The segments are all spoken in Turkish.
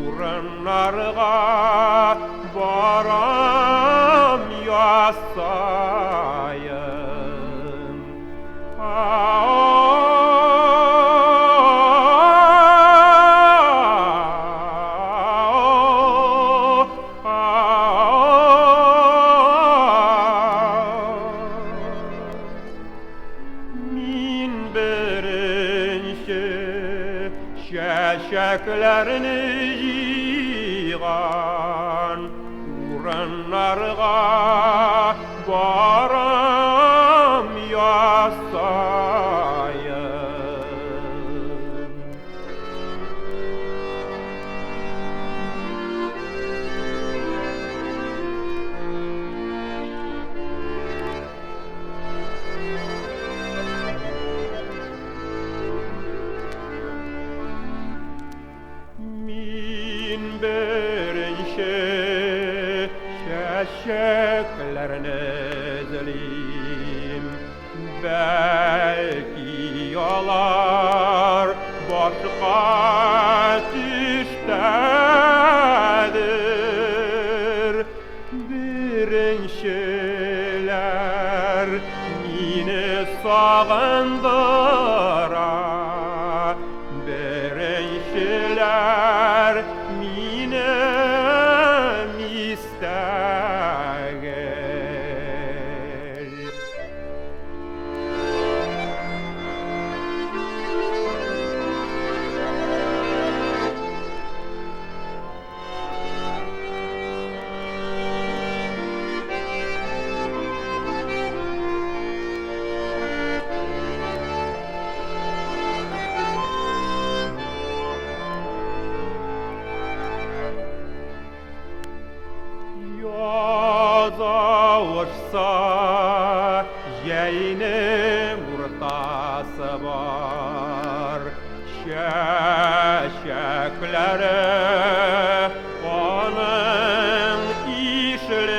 Urunlarga baram yasayım. Min birinci şeşeklerini yığan urunlarga baram yasayım. Min birinci şeşeklerini dilim, belki yalar başka düştedir. Birinciler mini sağındıra, birinciler minem ister. Yazavursa yeyinin ortası var, şeşekleri onun işlerek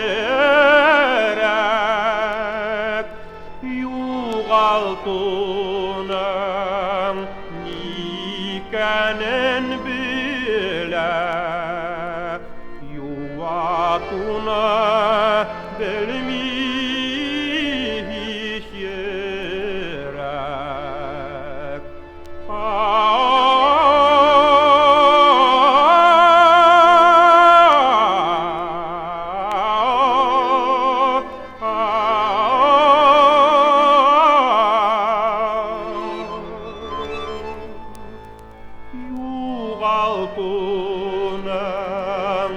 yuğaltunum nikenin bile yuvatuna bilmiş yerek. Yuğaltunum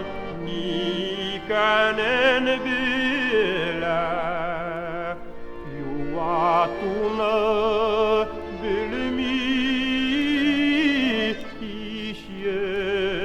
nikenin bile yuvatunu bilmiş yerek.